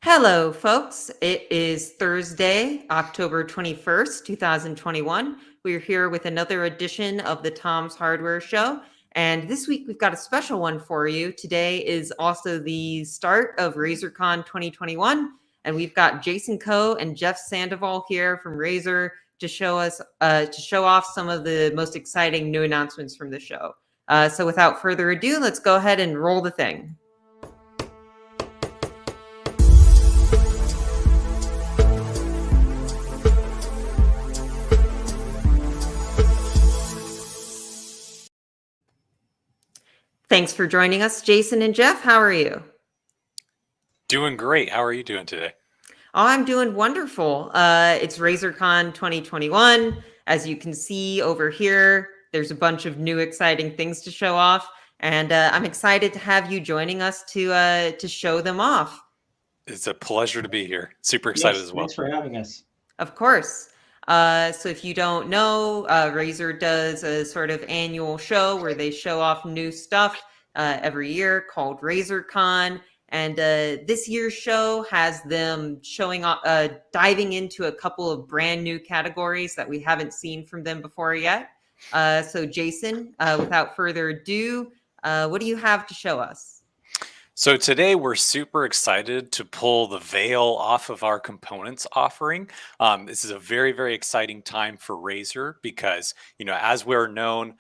Hello, folks. It is Thursday, October 21st, 2021. We're here with another edition of the Tom's Hardware Show. And this week we've got a special one for you. Today is also the start of RazerCon 2021. And we've got Jason Koh and Jeff Sandoval here from Razer to show off some of the most exciting new announcements from the show. So without further ado, let's go ahead and roll the thing. Thanks for joining us, Jason and Jeff. How are you? Doing great. How are you doing today? Oh, I'm doing wonderful. It's RazerCon 2021. As you can see over here, there's a bunch of new exciting things to show off, and I'm excited to have you joining us to show them off. It's a pleasure to be here. Super excited as well. Thanks for having us. Of course. So if you don't know, Razer does a sort of annual show where they show off new stuff every year called RazerCon. And this year's show has them showing off, diving into a couple of brand new categories that we haven't seen from them before yet. So Jason, without further ado, what do you have to show us? So today we're super excited to pull the veil off of our components offering. This is a very, very exciting time for Razer because, as we're known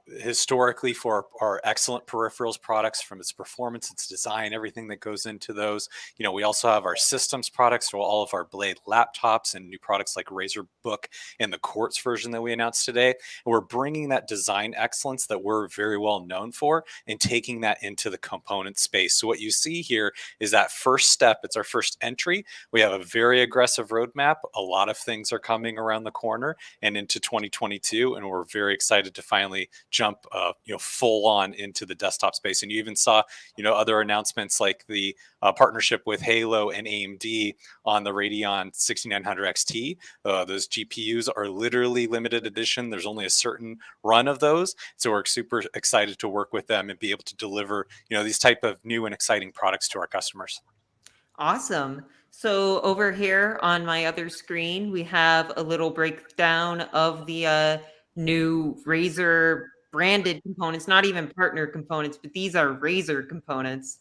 historically for our excellent peripherals products, from its performance, its design, everything that goes into those. We also have our systems products, so all of our Blade laptops and new products like Razer Book and the Quartz version that we announced today. And we're bringing that design excellence that we're very well known for and taking that into the component space. So what you see here is that first step. It's our first entry. We have a very aggressive roadmap. A lot of things are coming around the corner and into 2022, and we're very excited to finally jump full on into the desktop space. And you even saw other announcements like the partnership with Halo and AMD on the Radeon 6900 XT. Those GPUs are literally limited edition. There's only a certain run of those, so we're super excited to work with them and be able to deliver these type of new and exciting products to our customers. Awesome. So over here on my other screen, we have a little breakdown of the new Razer branded components, not even partner components, but these are Razer components.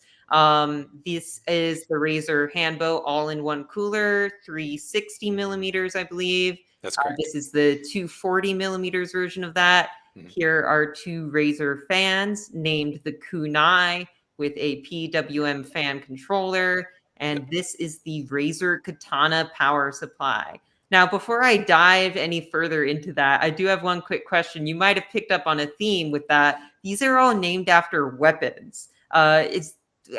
This is the Razer Handbow all-in-one cooler, 360 millimeters, I believe. That's correct. This is the 240 millimeters version of that. Here are two Razer fans named the Kunai with a PWM fan controller. And this is the Razer Katana power supply. Now, before I dive any further into that, I do have one quick question. You might have picked up on a theme with that. These are all named after weapons.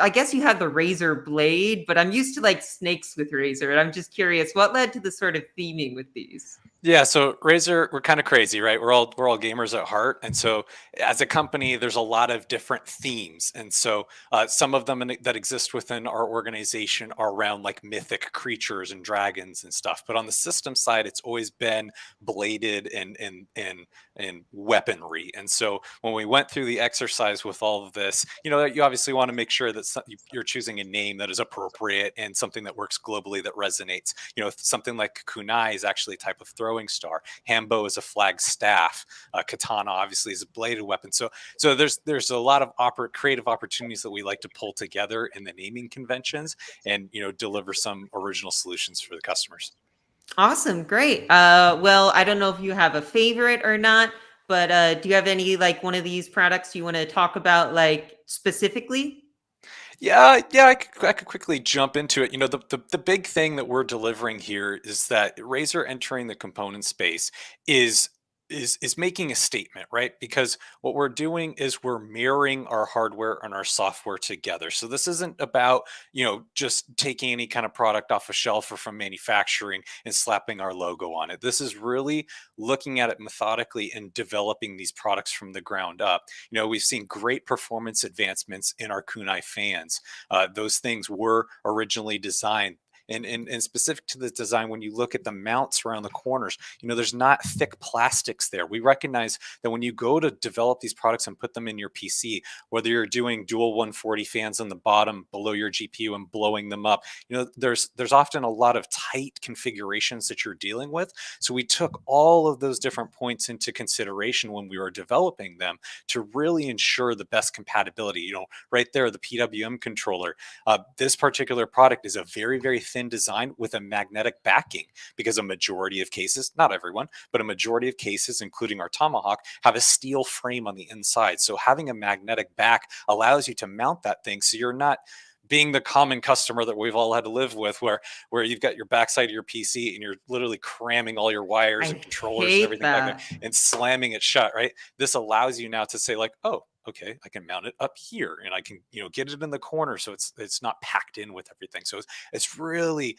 I guess you have the Razer blade, but I'm used to like snakes with Razer. And I'm just curious, what led to the sort of theming with these? Yeah, so Razer, we're kind of crazy, right? We're all gamers at heart, and so as a company, there's a lot of different themes, and so some of them that exist within our organization are around like mythic creatures and dragons and stuff. But on the system side, it's always been bladed and weaponry. And so when we went through the exercise with all of this, you obviously want to make sure that you're choosing a name that is appropriate and something that works globally that resonates. Something like kunai is actually a type of throwing star. Handbow is a flag staff. Katana obviously is a bladed weapon. So there's a lot of creative opportunities that we like to pull together in the naming conventions and deliver some original solutions for the customers. Awesome, great. Well, I don't know if you have a favorite or not, but do you have any like one of these products you want to talk about like specifically? Yeah, I could quickly jump into it. The big thing that we're delivering here is that Razer entering the component space is making a statement, right? Because what we're doing is we're mirroring our hardware and our software together. So this isn't about, just taking any kind of product off a shelf or from manufacturing and slapping our logo on it. This is really looking at it methodically and developing these products from the ground up. We've seen great performance advancements in our kunai fans. Those things were originally designed And specific to the design, when you look at the mounts around the corners, there's not thick plastics there. We recognize that when you go to develop these products and put them in your PC, whether you're doing dual 140 fans on the bottom below your GPU and blowing them up, there's often a lot of tight configurations that you're dealing with. So we took all of those different points into consideration when we were developing them to really ensure the best compatibility. Right there, the PWM controller. This particular product is a very, very thin design with a magnetic backing, because a majority of cases, not everyone, but a majority of cases, including our Tomahawk, have a steel frame on the inside. So having a magnetic back allows you to mount that thing so you're not being the common customer that we've all had to live with, where you've got your backside of your PC and you're literally cramming all your wires and I controllers and hate everything back there that. and slamming it shut, right? This allows you now to say like, oh, okay, I can mount it up here and I can, get it in the corner so it's not packed in with everything. So it's really,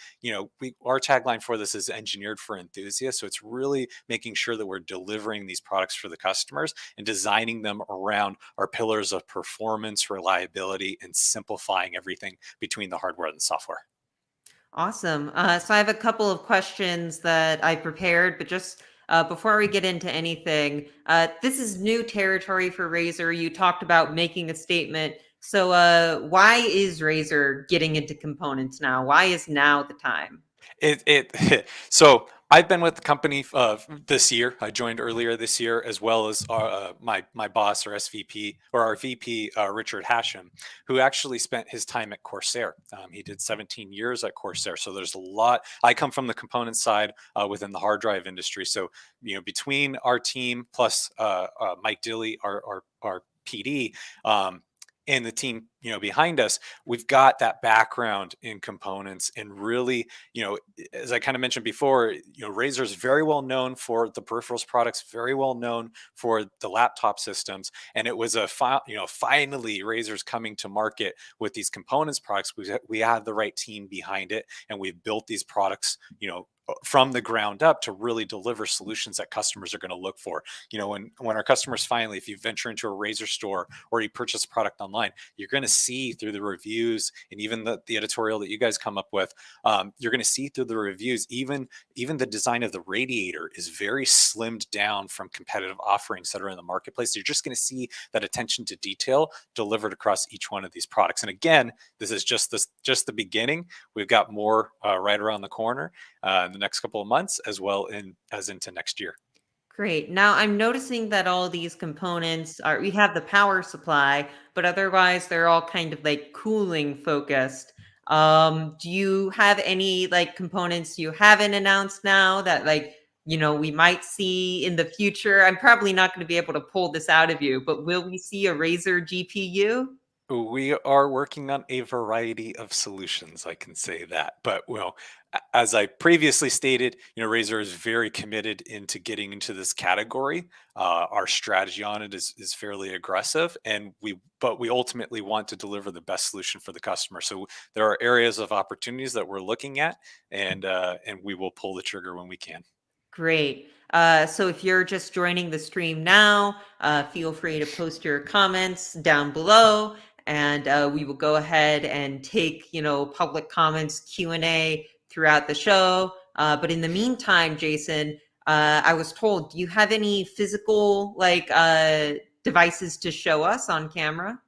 our tagline for this is engineered for enthusiasts. So it's really making sure that we're delivering these products for the customers and designing them around our pillars of performance, reliability, and simplifying everything between the hardware and the software. Awesome. So I have a couple of questions that I prepared, but just before we get into anything, this is new territory for Razer. You talked about making a statement. So why is Razer getting into components now? Why is now the time? So I've been with the company this year. I joined earlier this year, as well as my boss, or SVP, or our VP, Richard Hashem, who actually spent his time at Corsair. He did 17 years at Corsair. So there's a lot. I come from the component side within the hard drive industry. So between our team plus Mike Dilly, our PD. And the team, behind us, we've got that background in components, and really, as I kind of mentioned before, Razer is very well known for the peripherals products, very well known for the laptop systems, and it was finally Razer's coming to market with these components products. We have the right team behind it, and we've built these products, from the ground up to really deliver solutions that customers are going to look for. When our customers finally, if you venture into a Razer store or you purchase a product online, you're going to see through the reviews and even the editorial that you guys come up with. You're going to see through the reviews, even the design of the radiator is very slimmed down from competitive offerings that are in the marketplace. You're just going to see that attention to detail delivered across each one of these products. And again, this is just the beginning. We've got more right around the corner in the next couple of months, as well as into next year. Great. Now I'm noticing that all these components we have the power supply, but otherwise they're all kind of like cooling focused. Do you have any like components you haven't announced now that we might see in the future? I'm probably not going to be able to pull this out of you, but will we see a Razer GPU? We are working on a variety of solutions, I can say that. But as I previously stated, Razer is very committed into getting into this category. Our strategy on it is fairly aggressive, and but we ultimately want to deliver the best solution for the customer. So there are areas of opportunities that we're looking at, and we will pull the trigger when we can. Great. So if you're just joining the stream now, feel free to post your comments down below, and we will go ahead and take, public comments, Q&A throughout the show. But in the meantime, Jason, I was told, do you have any physical devices to show us on camera?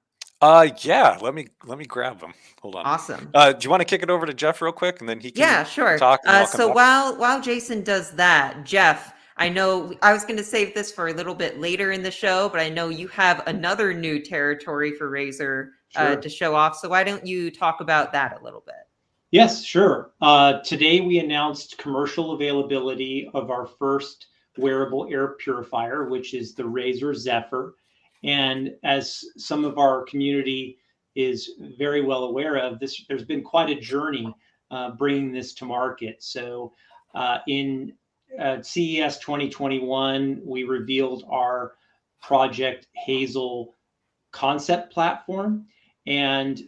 Yeah, let me grab them. Hold on. Awesome. Do you want to kick it over to Jeff real quick, and then he can Yeah, sure. talk, and then I'll come So back? while Jason does that, Jeff, I know I was going to save this for a little bit later in the show, but I know you have another new territory for Razer Sure. to show off. So why don't you talk about that a little bit? Yes, sure. Today we announced commercial availability of our first wearable air purifier, which is the Razer Zephyr. And as some of our community is very well aware of, there's been quite a journey bringing this to market. So in CES 2021, we revealed our Project Hazel concept platform. And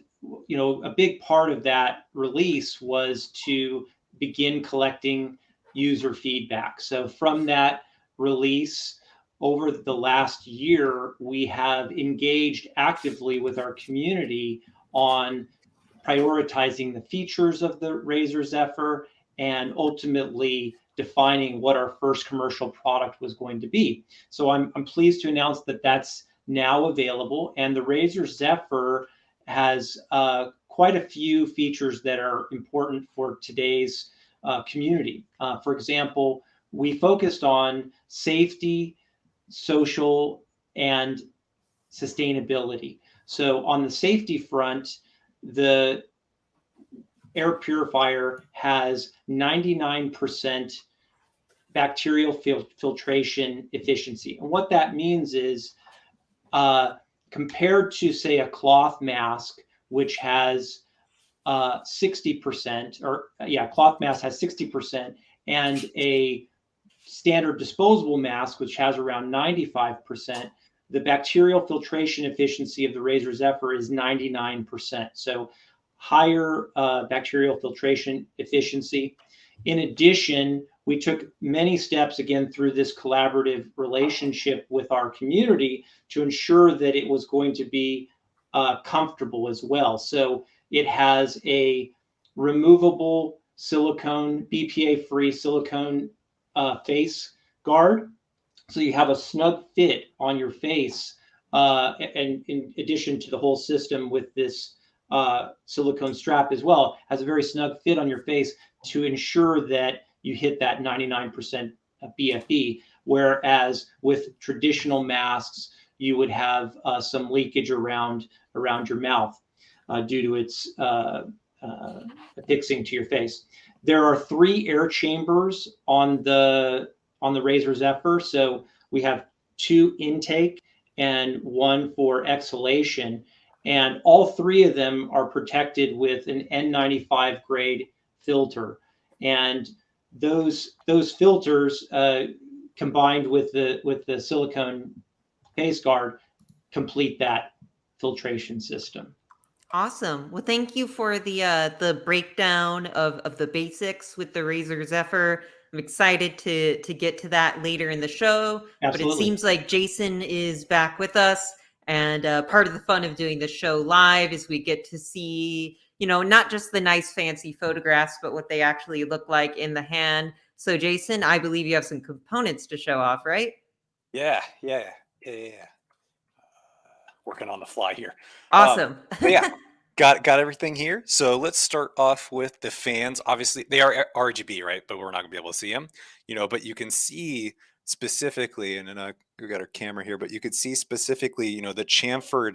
a big part of that release was to begin collecting user feedback. So from that release, over the last year, we have engaged actively with our community on prioritizing the features of the Razer Zephyr, and ultimately defining what our first commercial product was going to be. So I'm pleased to announce that that's now available, and the Razer Zephyr has quite a few features that are important for today's community. For example, we focused on safety, social, and sustainability. So on the safety front, the air purifier has 99% bacterial filtration efficiency. And what that means is compared to, say, a cloth mask, which has 60%, cloth mask has 60%, and a standard disposable mask, which has around 95%, the bacterial filtration efficiency of the Razer Zephyr is 99%. So higher bacterial filtration efficiency. In addition, we took many steps again through this collaborative relationship with our community to ensure that it was going to be comfortable as well. So it has a removable silicone, BPA-free silicone face guard. So you have a snug fit on your face, and in addition to the whole system with this silicone strap as well, has a very snug fit on your face to ensure that you hit that 99% BFE, whereas with traditional masks, you would have some leakage around your mouth due to its affixing to your face. There are 3 air chambers on the Razer Zephyr. So we have 2 intake and 1 for exhalation. And all 3 of them are protected with an N95 grade filter. And those filters combined with the silicone face guard complete that filtration system. Awesome. Well, thank you for the breakdown of the basics with the Razer Zephyr. I'm excited to get to that later in the show. Absolutely. But it seems like Jason is back with us, and part of the fun of doing the show live is we get to see, not just the nice fancy photographs, but what they actually look like in the hand. So, Jason, I believe you have some components to show off, right? Yeah. Working on the fly here. Awesome. Yeah, got everything here. So let's start off with the fans. Obviously, they are RGB, right? But we're not gonna be able to see them, But you can see specifically, and then we got our camera here, but you could see specifically, the chamfered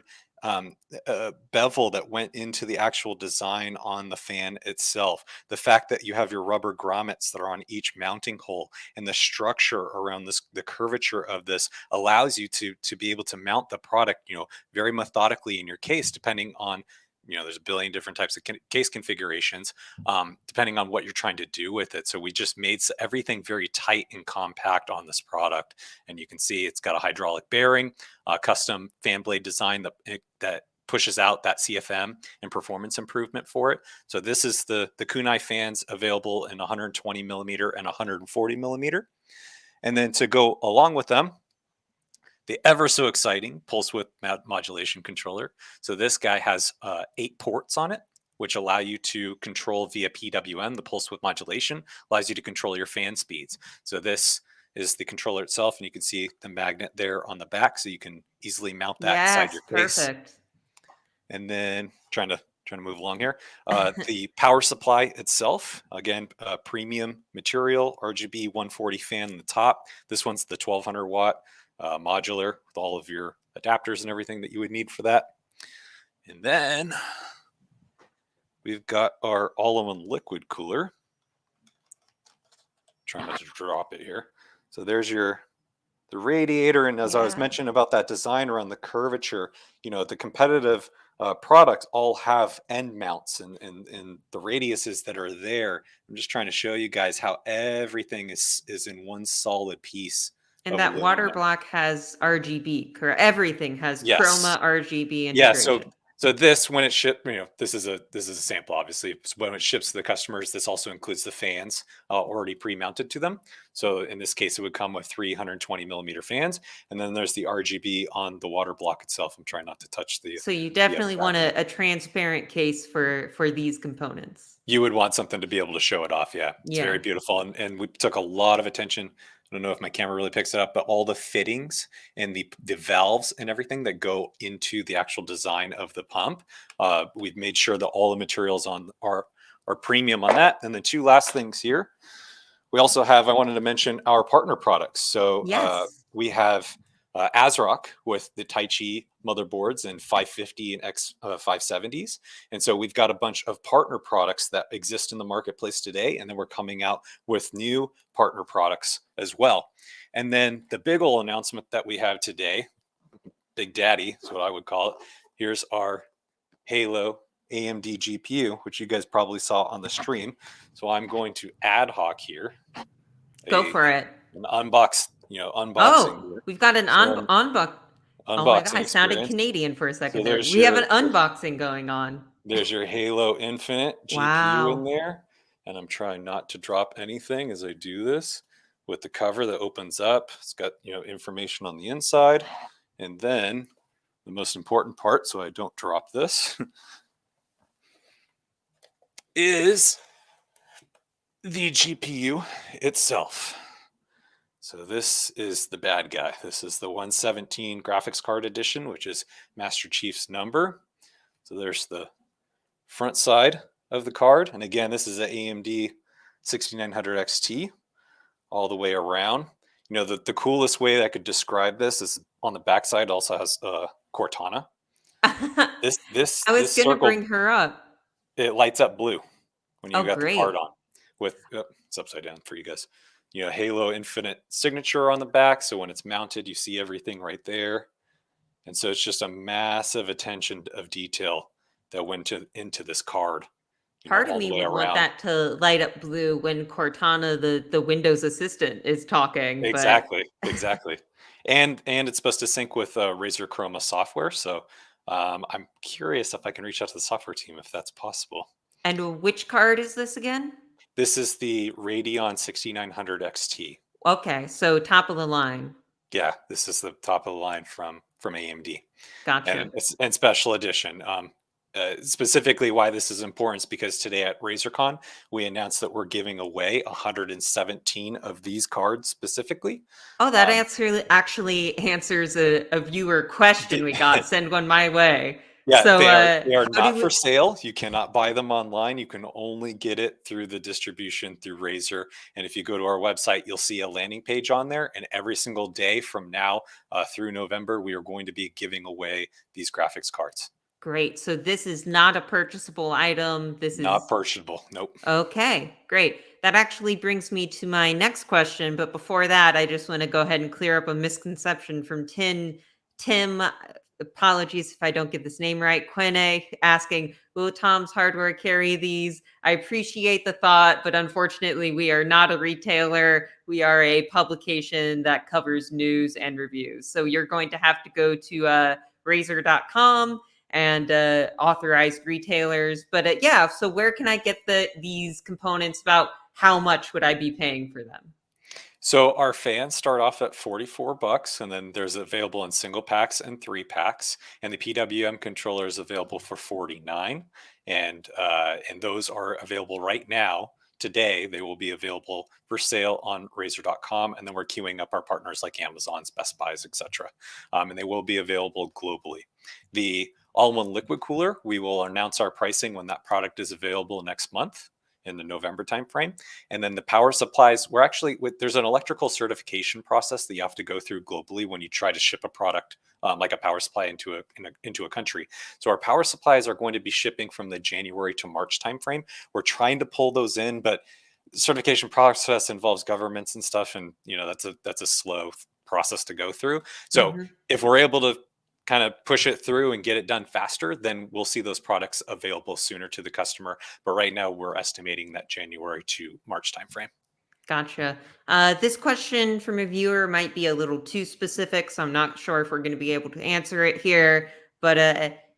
bevel that went into the actual design on the fan itself. The fact that you have your rubber grommets that are on each mounting hole, and the structure around this, the curvature of this allows you to be able to mount the product, very methodically in your case, depending on, there's a billion different types of case configurations, depending on what you're trying to do with it. So we just made everything very tight and compact on this product. And you can see it's got a hydraulic bearing, custom fan blade design that pushes out that CFM and performance improvement for it. So this is the kunai fans available in 120 millimeter and 140 millimeter. And then to go along with them, the ever so exciting pulse width modulation controller. So this guy has 8 ports on it, which allow you to control via PWM. The pulse width modulation allows you to control your fan speeds. So this is the controller itself, and you can see the magnet there on the back, so you can easily mount that inside your case. Perfect. And then trying to move along here. The power supply itself, again, premium material, RGB 140 fan on the top. This one's the 1200 watt. Modular with all of your adapters and everything that you would need for that. And then we've got our all-in-one liquid cooler. Trying not to drop it here. So there's the radiator, and as I was mentioning about that design around the curvature, the competitive products all have end mounts and the radiuses that are there. I'm just trying to show you guys how everything is in one solid piece. And that water block has RGB, correct? Everything has Yes. chroma RGB integration. Yeah, So this, when it ships, this is a sample, obviously. So when it ships to the customers, this also includes the fans already pre-mounted to them. So in this case, it would come with 320 millimeter fans, and then there's the RGB on the water block itself. I'm trying not to touch the. So you definitely want a transparent case for these components. You would want something to be able to show it off. Yeah, it's very beautiful, and we took a lot of attention. I don't know if my camera really picks it up, but all the fittings and the valves and everything that go into the actual design of the pump, we've made sure that all the materials on are premium on that. And the two last things here, we also have, I wanted to mention our partner products. So we have ASRock with the Tai Chi motherboards and 550 and X 570s. And so we've got a bunch of partner products that exist in the marketplace today. And then we're coming out with new partner products as well. And then the big old announcement that we have today, Big Daddy is what I would call it. Here's our Halo AMD GPU, which you guys probably saw on the stream. So I'm going to ad hoc here. Go for it. An unboxing. Oh, we've got an unboxing. Oh my God, I sounded Canadian for a second there. We have an unboxing going on. There's your Halo Infinite GPU in there. And I'm trying not to drop anything as I do this with the cover that opens up. It's got, information on the inside. And then the most important part, so I don't drop this, is the GPU itself. So this is the bad guy. This is the 117 graphics card edition, which is Master Chief's number. So there's the front side of the card. And again, this is an AMD 6900 XT all the way around. The coolest way that I could describe this is on the backside also has Cortana. I was going to bring her up. It lights up blue when you got the card on. It's upside down for you guys. Halo Infinite signature on the back. So when it's mounted, you see everything right there. And so it's just a massive attention of detail that went into this card. Part of me would want that to light up blue when Cortana, the Windows assistant, is talking. Exactly. And it's supposed to sync with Razer Chroma software. So I'm curious if I can reach out to the software team if that's possible. And which card is this again? This is the Radeon 6900 XT. Okay, so top of the line. Yeah, this is the top of the line from AMD. Gotcha. And special edition. Specifically why this is important is because today at RazerCon, we announced that we're giving away 117 of these cards specifically. Oh, that actually answers a viewer question we got. Send one my way. Yeah, so, they are not for sale. You cannot buy them online. You can only get it through the distribution through Razer. And if you go to our website, you'll see a landing page on there. And every single day from now through November, we are going to be giving away these graphics cards. Great. So this is not a purchasable item. This is not purchasable. Nope. Okay, great. That actually brings me to my next question. But before that, I just want to go ahead and clear up a misconception from Tim. Apologies if I don't get this name right. Quene asking, will Tom's Hardware carry these? I appreciate the thought, but unfortunately, we are not a retailer. We are a publication that covers news and reviews. So you're going to have to go to Razer.com and authorized retailers. But so where can I get these components? About how much would I be paying for them? So our fans start off at $44, and then there's available in single packs and 3-packs, and the PWM controller is available for $49, and those are available right now. Today, they will be available for sale on Razer.com, and then we're queuing up our partners like Amazon's, Best Buys, etc. And they will be available globally. The all-in-one liquid cooler, we will announce our pricing when that product is available next month in the November timeframe. And then the power supplies, there's an electrical certification process that you have to go through globally when you try to ship a product like a power supply into a country. So our power supplies are going to be shipping from the January to March timeframe. We're trying to pull those in, but the certification process involves governments and stuff, and that's a slow process to go through. So if we're able to kind of push it through and get it done faster, then we'll see those products available sooner to the customer. But right now we're estimating that January to March timeframe. Gotcha. This question from a viewer might be a little too specific, so I'm not sure if we're going to be able to answer it here. But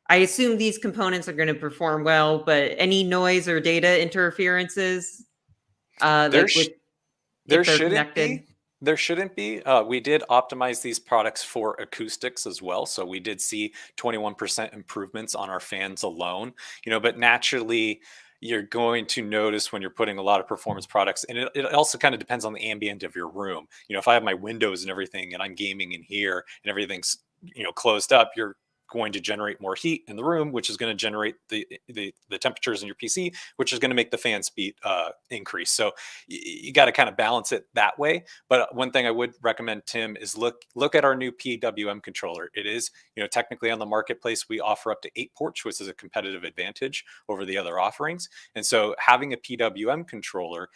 I assume these components are going to perform well, but any noise or data interferences, There, like with there if they're shouldn't connected? be. There shouldn't be. We did optimize these products for acoustics as well. So we did see 21% improvements on our fans alone, but naturally you're going to notice when you're putting a lot of performance products, and it also kind of depends on the ambient of your room. If I have my windows and everything and I'm gaming in here and everything's, closed up, you're going to generate more heat in the room, which is going to generate the temperatures in your PC, which is going to make the fan speed increase. So you got to kind of balance it that way. But one thing I would recommend, Tim, is look at our new PWM controller. It is, technically on the marketplace, we offer up to 8 ports, which is a competitive advantage over the other offerings. And so having a PWM controller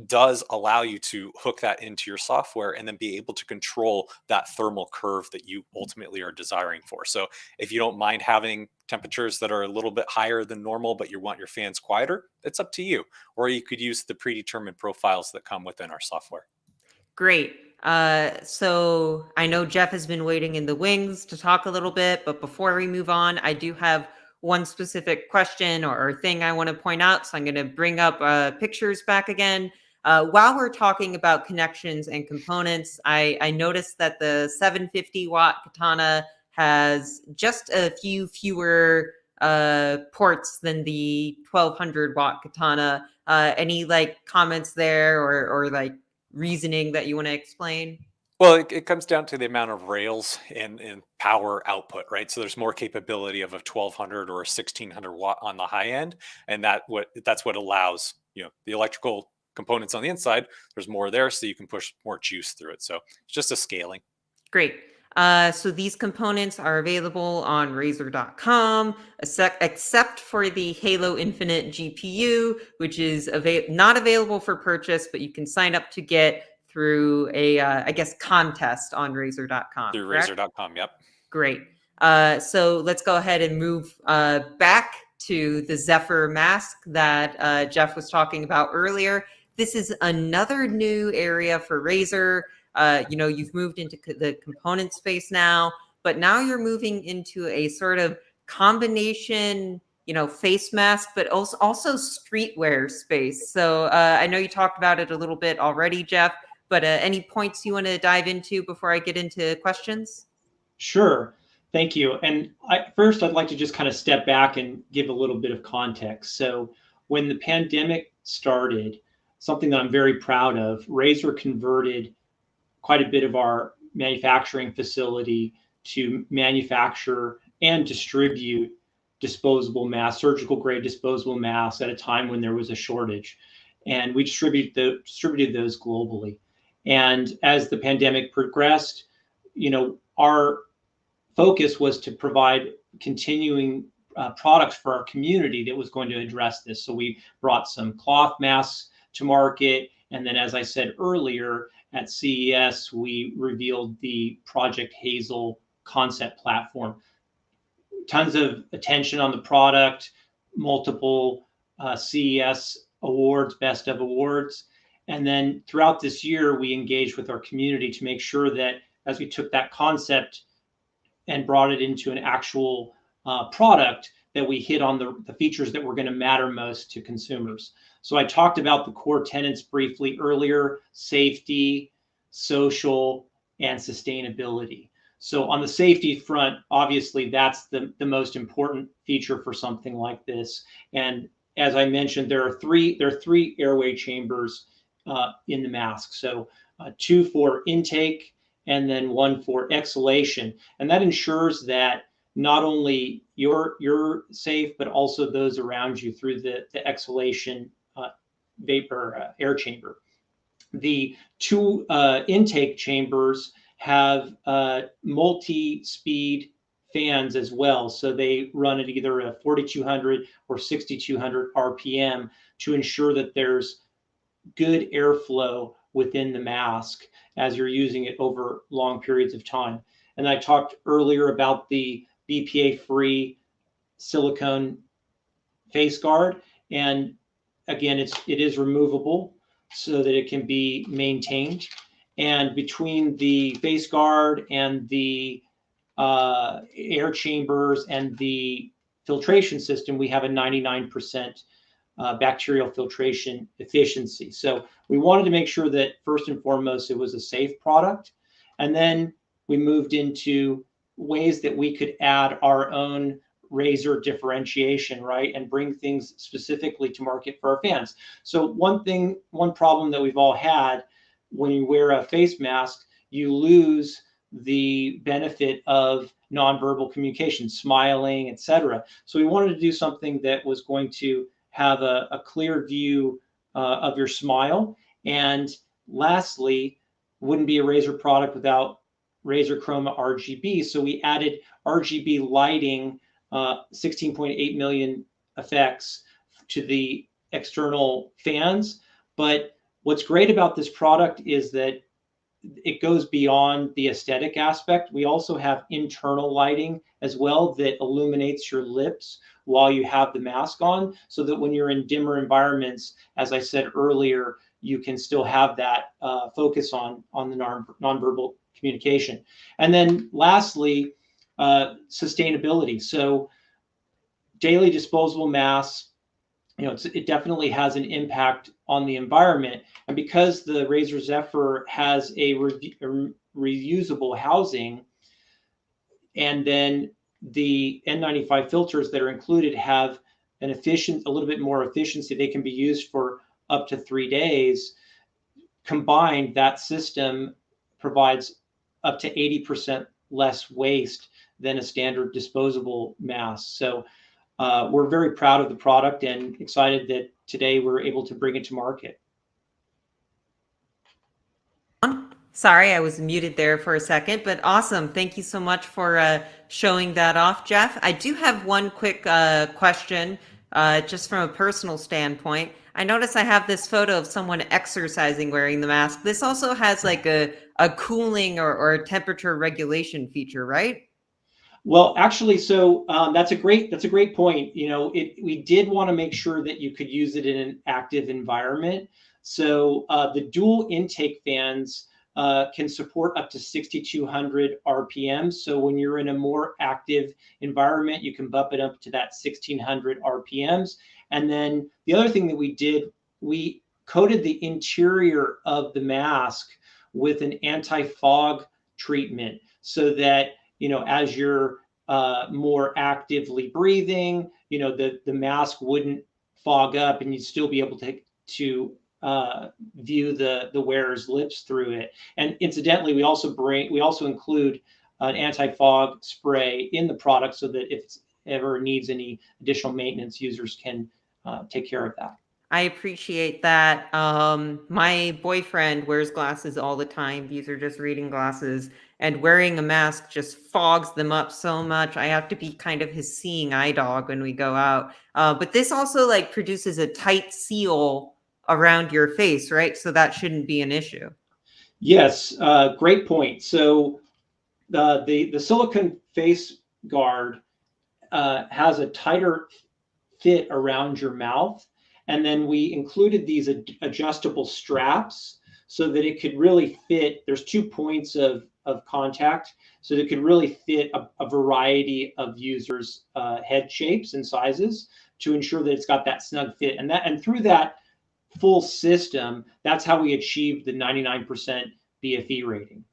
does allow you to hook that into your software and then be able to control that thermal curve that you ultimately are desiring for. So if you don't mind having temperatures that are a little bit higher than normal, but you want your fans quieter, it's up to you. Or you could use the predetermined profiles that come within our software. Great. So I know Jeff has been waiting in the wings to talk a little bit, but before we move on, I do have one specific question or thing I want to point out. So I'm going to bring up pictures back again. While we're talking about connections and components, I noticed that the 750-watt Katana has just a few fewer ports than the 1200-watt Katana. Any comments there or reasoning that you want to explain? Well, it comes down to the amount of rails and power output, right? So there's more capability of a 1200 or a 1600 watt on the high end, and that's what allows the electrical components on the inside. There's more there, so you can push more juice through it. So it's just a scaling. Great. So these components are available on Razer.com, except for the Halo Infinite GPU, which is not available for purchase, but you can sign up to get through a, I guess, contest on Razer.com. Through correct? Razer.com, yep. Great. So let's go ahead and move back to the Zephyr mask that Jeff was talking about earlier. This is another new area for Razer. You've moved into the component space now, but now you're moving into a sort of combination, face mask, but also streetwear space. So I know you talked about it a little bit already, Jeff, but any points you want to dive into before I get into questions? Sure. Thank you. And first, I'd like to just kind of step back and give a little bit of context. So when the pandemic started, something that I'm very proud of, Razer converted quite a bit of our manufacturing facility to manufacture and distribute disposable masks, surgical grade disposable masks at a time when there was a shortage. And we distributed those globally. And as the pandemic progressed, our focus was to provide continuing products for our community that was going to address this. So we brought some cloth masks to market. And then, as I said earlier, at CES, we revealed the Project Hazel concept platform. Tons of attention on the product, multiple CES awards, best of awards. And then throughout this year, we engaged with our community to make sure that as we took that concept and brought it into an actual product, that we hit on the features that were going to matter most to consumers. So I talked about the core tenets briefly earlier: safety, social, and sustainability. So on the safety front, obviously that's the most important feature for something like this. And as I mentioned, there are three airway chambers in the mask. So 2 for intake, and then 1 for exhalation. And that ensures that not only you're safe, but also those around you through the exhalation vapor air chamber. The 2 intake chambers have multi-speed fans as well. So they run at either a 4,200 or 6,200 RPM to ensure that there's good airflow within the mask as you're using it over long periods of time. And I talked earlier about the BPA-free silicone face guard. And again, it is removable so that it can be maintained. And between the face guard and the air chambers and the filtration system, we have a 99% bacterial filtration efficiency. So we wanted to make sure that first and foremost, it was a safe product. And then we moved into ways that we could add our own Razer differentiation, right? And bring things specifically to market for our fans. So one problem that we've all had when you wear a face mask, you lose the benefit of nonverbal communication, smiling, etc. So we wanted to do something that was going to have a clear view of your smile. And lastly, wouldn't be a Razer product without Razer Chroma RGB. So we added RGB lighting, 16.8 million effects to the external fans. But what's great about this product is that it goes beyond the aesthetic aspect. We also have internal lighting as well that illuminates your lips while you have the mask on, so that when you're in dimmer environments, as I said earlier, you can still have that focus on the nonverbal communication. And then lastly, sustainability. So daily disposable masks, it definitely has an impact on the environment. And because the Razer Zephyr has a reusable housing, and then the N95 filters that are included have a little bit more efficiency. They can be used for up to 3 days. Combined, that system provides up to 80% less waste than a standard disposable mask. So we're very proud of the product and excited that today we're able to bring it to market. Sorry, I was muted there for a second, but awesome. Thank you so much for showing that off, Jeff. I do have one quick question, just from a personal standpoint. I notice I have this photo of someone exercising wearing the mask. This also has like a cooling or a temperature regulation feature, right? Well, actually, so that's a great point. We did want to make sure that you could use it in an active environment. So the dual intake fans can support up to 6,200 RPM. So when you're in a more active environment, you can bump it up to that 1,600 RPMs. And then the other thing that we did, we coated the interior of the mask with an anti-fog treatment, so that as you're more actively breathing, the mask wouldn't fog up, and you'd still be able to view the wearer's lips through it. And incidentally, we also include an anti-fog spray in the product, so that if it ever needs any additional maintenance, users can take care of that. I appreciate that. My boyfriend wears glasses all the time. These are just reading glasses, and wearing a mask just fogs them up so much. I have to be kind of his seeing eye dog when we go out. But this also like produces a tight seal around your face, right? So that shouldn't be an issue. Yes, great point. So the silicone face guard has a tighter fit around your mouth. And then we included these adjustable straps so that it could really fit. There's 2 points of contact, so that it could really fit a variety of users' head shapes and sizes, to ensure that it's got that snug fit. And through that full system, that's how we achieved the 99% BFE rating.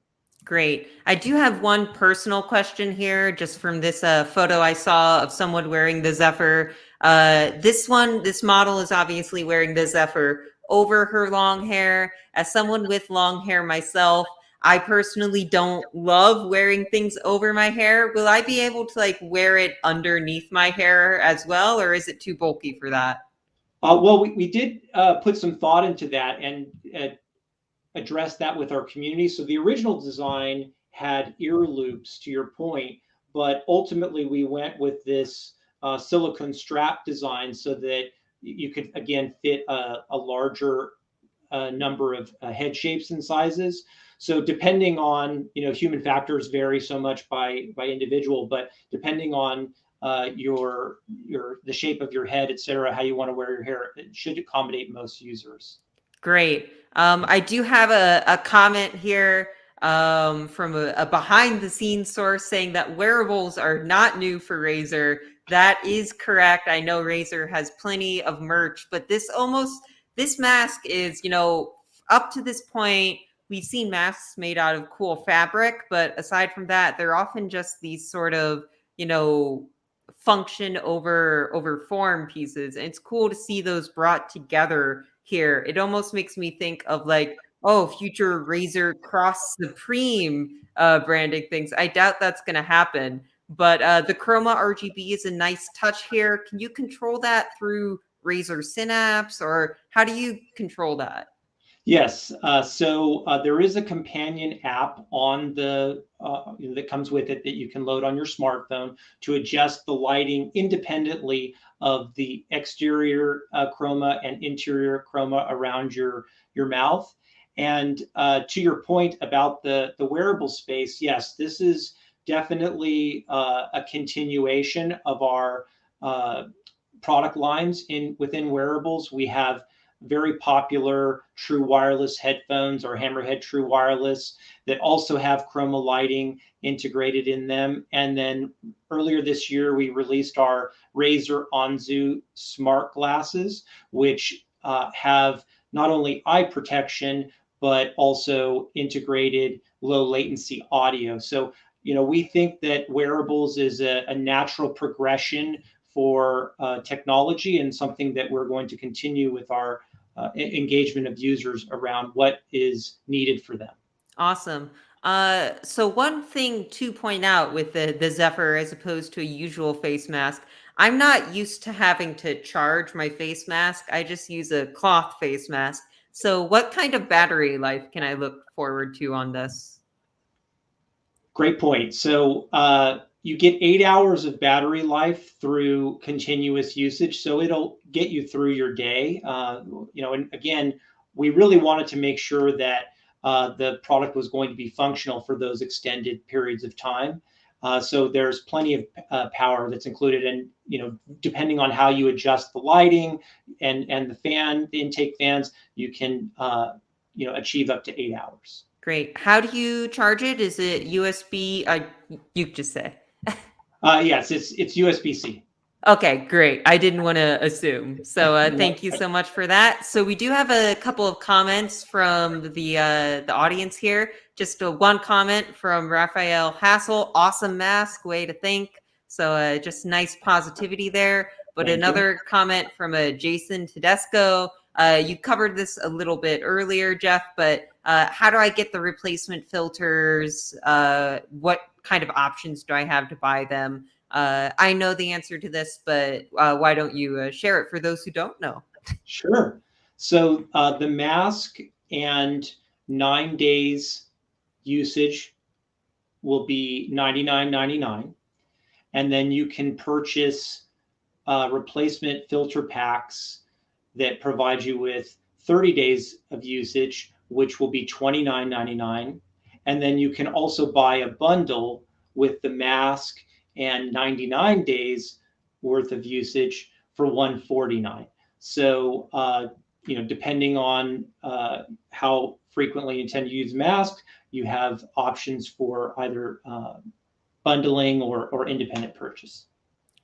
Great. I do have one personal question here, just from this photo I saw of someone wearing the Zephyr. This model is obviously wearing the Zephyr over her long hair. As someone with long hair myself, I personally don't love wearing things over my hair. Will I be able to like wear it underneath my hair as well, or is it too bulky for that? Well, we did put some thought into that and address that with our community. So the original design had ear loops, to your point, but ultimately we went with this silicone strap design, so that you could again fit a larger number of head shapes and sizes. So depending on, human factors vary so much by individual, but depending on the shape of your head, et cetera, how you want to wear your hair, it should accommodate most users. Great. I do have a comment here. from a behind the scenes source saying that wearables are not new for Razer. That is correct. I know Razer has plenty of merch, but this mask is, up to this point, we've seen masks made out of cool fabric, but aside from that, they're often just these sort of, function over form pieces. And it's cool to see those brought together here. It almost makes me think of like, oh, future Razer Cross Supreme branding things. I doubt that's going to happen. But the Chroma RGB is a nice touch here. Can you control that through Razer Synapse, or how do you control that? Yes. So there is a companion app on the that comes with it that you can load on your smartphone to adjust the lighting independently of the exterior chroma and interior chroma around your mouth. And to your point about the wearable space, yes, this is definitely a continuation of our product lines within wearables. We have very popular true wireless headphones or Hammerhead True Wireless that also have chroma lighting integrated in them. And then earlier this year, we released our Razer Onzu smart glasses, which have not only eye protection, but also integrated low latency audio. So, we think that wearables is a natural progression for technology, and something that we're going to continue with our engagement of users around what is needed for them. Awesome. So one thing to point out with the Zephyr as opposed to a usual face mask, I'm not used to having to charge my face mask. I just use a cloth face mask. So what kind of battery life can I look forward to on this? Great point. So you get 8 hours of battery life through continuous usage. So it'll get you through your day. And again, we really wanted to make sure that the product was going to be functional for those extended periods of time. So there's plenty of power that's included, and depending on how you adjust the lighting and the intake fans, you can achieve up to 8 hours. Great. How do you charge it? Is it USB? You just say. Yes, it's USB-C. Okay, great. I didn't want to assume. So thank you so much for that. So we do have a couple of comments from the audience here. Just one comment from Raphael Hassel. Awesome mask. Way to think. So just nice positivity there. But another comment from Jason Tedesco. You covered this a little bit earlier, Jeff, but how do I get the replacement filters? What kind of options do I have to buy them? I know the answer to this, but why don't you share it for those who don't know? Sure. So the mask and 9 days usage will be $99.99. And then you can purchase replacement filter packs that provide you with 30 days of usage, which will be $29.99. And then you can also buy a bundle with the mask and 99 days worth of usage for $149. So, depending on how frequently you intend to use mask, you have options for either bundling or independent purchase.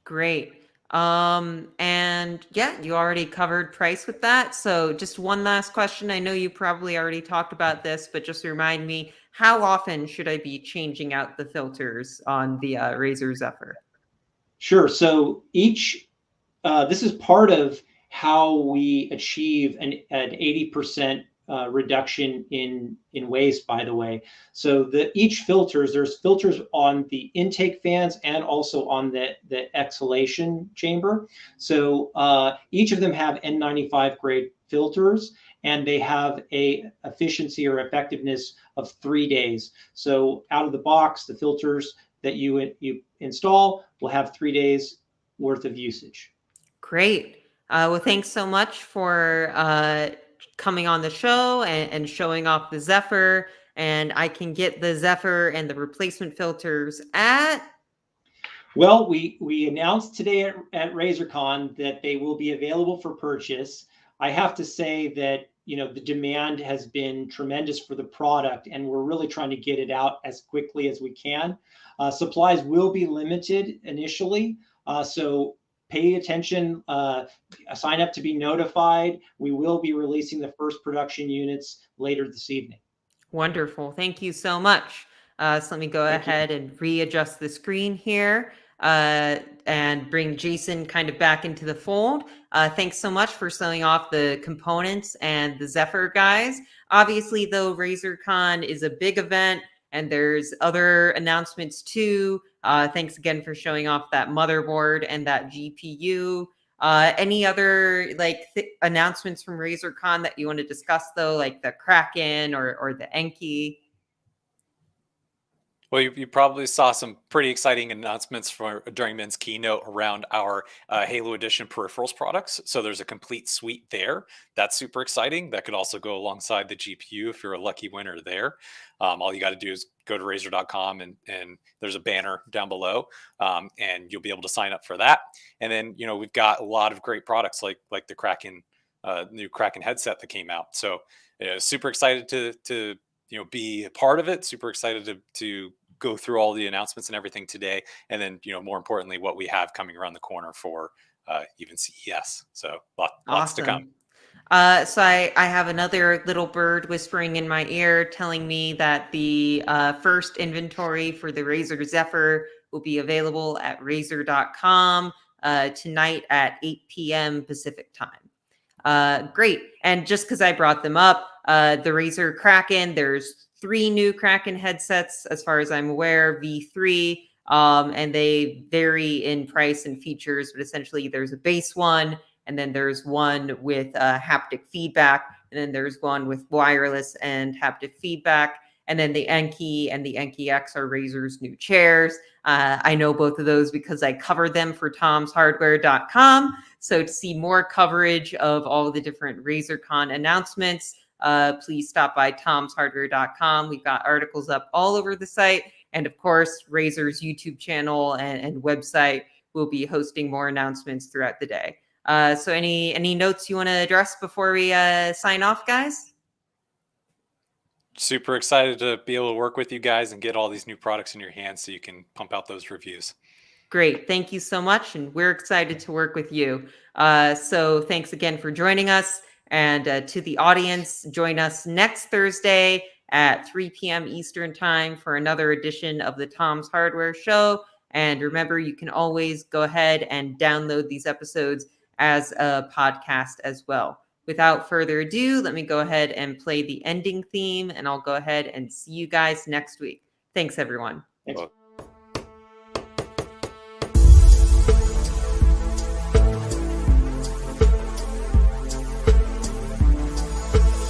Great. And yeah, you already covered price with that. So just one last question. I know you probably already talked about this, but just remind me, how often should I be changing out the filters on the Razer Zephyr? Sure. So this is part of how we achieve an 80% reduction in waste, by the way. So there's filters on the intake fans and also on the exhalation chamber. So each of them have N95 grade filters, and they have a efficiency or effectiveness of 3 days. So out of the box, the filters that you install will have 3 days worth of usage. Great. Well, thanks so much for coming on the show and showing off the Zephyr. And I can get the Zephyr and the replacement filters at... Well, we announced today at RazerCon that they will be available for purchase. I have to say that the demand has been tremendous for the product, and we're really trying to get it out as quickly as we can. Supplies will be limited initially, so pay attention, sign up to be notified. We will be releasing the first production units later this evening. Wonderful. Thank you so much. So let me go ahead and readjust the screen here and bring Jason kind of back into the fold. Thanks so much for showing off the components and the Zephyr guys. Obviously, though, RazerCon is a big event and there's other announcements too. Thanks again for showing off that motherboard and that GPU. Any other announcements from RazerCon that you want to discuss though, like the Kraken or the Enki? Well, you probably saw some pretty exciting announcements during Min's keynote around our Halo Edition peripherals products. So there's a complete suite there. That's super exciting. That could also go alongside the GPU if you're a lucky winner there. All you got to do is go to Razer.com and there's a banner down below, and you'll be able to sign up for that. And then we've got a lot of great products like the Kraken, new Kraken headset that came out. So super excited to be a part of it. Super excited to go through all the announcements and everything today, and then more importantly what we have coming around the corner for even CES. So lots to come. So I have another little bird whispering in my ear telling me that the first inventory for the Razer Zephyr will be available at Razer.com tonight at 8 p.m. Pacific time. Great. And just because I brought them up, the Razer Kraken, there's 3 new Kraken headsets, as far as I'm aware, V3, and they vary in price and features, but essentially there's a base one, and then there's one with haptic feedback, and then there's one with wireless and haptic feedback, and then the Enki and the Enki X are Razer's new chairs. I know both of those because I covered them for tomshardware.com. So to see more coverage of all the different RazerCon announcements, please stop by tomshardware.com. We've got articles up all over the site. And of course, Razer's YouTube channel and website will be hosting more announcements throughout the day. So any notes you want to address before we sign off, guys? Super excited to be able to work with you guys and get all these new products in your hands so you can pump out those reviews. Great. Thank you so much. And we're excited to work with you. So thanks again for joining us. And to the audience, join us next Thursday at 3 p.m. Eastern Time for another edition of the Tom's Hardware Show. And remember, you can always go ahead and download these episodes as a podcast as well. Without further ado, let me go ahead and play the ending theme, and I'll go ahead and see you guys next week. Thanks, everyone. Thanks.